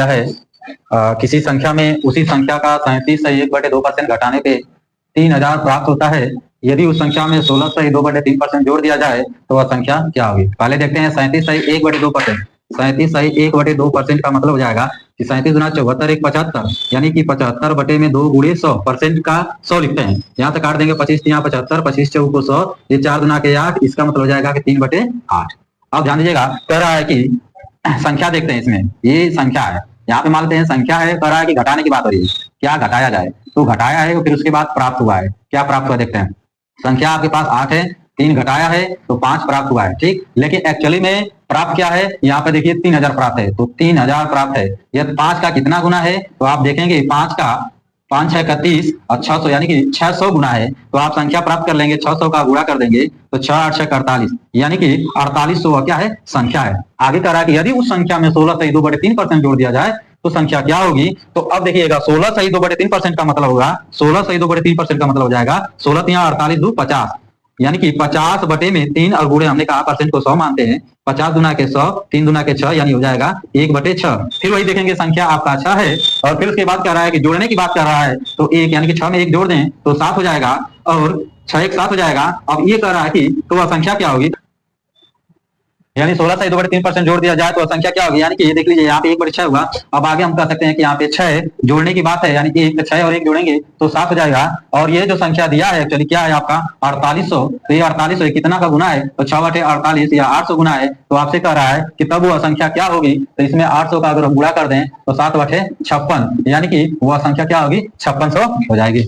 क्या है, किसी संख्या में उसी संख्या का 37.1/2% घटाने पे 3000 प्राप्त होता है। यदि उस संख्या में 16/2/3% जोड़ दिया जाए तो वह संख्या क्या होगी। पहले देखते हैं 37/1/2%। 37/1/2% का मतलब हो जाएगा कि 37 गुना 74 1 75, यानी कि 75 बटे में 2 गुणे 100% का 100 लिखते हैं। यहाँ तक काट देंगे 25 यहाँ 75, 25 चौक को 100, ये 4 गुना के 8, इसका मतलब हो जाएगा कि 3/8। अब ध्यान दीजिएगा, कह रहा है कि संख्या देखते हैं, इसमें ये संख्या है, यहाँ पे मान लेते हैं संख्या है, कह रहा है कि घटाने की बात हो रही है, क्या घटाया जाए, तो घटाया है, फिर उसके बाद प्राप्त हुआ है, क्या प्राप्त हुआ देखते हैं। संख्या आपके पास 8 है, 3 घटाया है तो 5 प्राप्त हुआ है, ठीक। लेकिन एक्चुअली में प्राप्त क्या है, यहाँ पे देखिए 3000 प्राप्त है, तो 3000 प्राप्त है। यह 5 का कितना गुना है, तो आप देखेंगे 5 का 5 6 31 और 600 यानी कि 600 गुना है, तो आप संख्या प्राप्त कर लेंगे, 600 का गुणा कर देंगे तो 6 8 6 48, यानी कि 4800 क्या है, संख्या है। आगे कह रहा है कि यदि उस संख्या में 16/2/3% जोड़ दिया जाए तो संख्या क्या होगी। तो अब देखिएगा 16/2/3% का मतलब होगा, 16/2/3% का मतलब हो जाएगा 16 3 48 2 50, यानी कि 50 बटे में 3 और गुणे हमने कहा परसेंट को 100 मानते हैं, 50 गुना के 100, 3 गुना के 6, यानी हो जाएगा 1/6। फिर वही देखेंगे संख्या आपका 6 है, और फिर उसके बाद कह रहा है कि जोड़ने की बात कर रहा है, तो 1 यानी कि 6 में 1 जोड़ दें तो 7 हो जाएगा, और 6 1 7 हो जाएगा। अब ये कह रहा है कि तो वह संख्या क्या होगी, यानी 16/2/3% जोड़ दिया जाए तो संख्या क्या होगी, यानी कि ये देख लीजिए यहाँ पे 1/6 हुआ। अब आगे हम कह सकते हैं कि यहाँ पे 6 जोड़ने की बात है, यानी कि 6 और 1 जोड़ेंगे तो 7 हो जाएगा। और ये जो संख्या दिया है एक्चुअली क्या है आपका 4800, तो ये 4800 कितना का गुना है, तो 6/48 या 800 गुना है। तो आपसे कह रहा है कि तब वह संख्या क्या होगी, तो इसमें 800 का अगर हम गुणा कर दें तो 7/56, यानी कि वह संख्या क्या होगी 5600 हो जाएगी।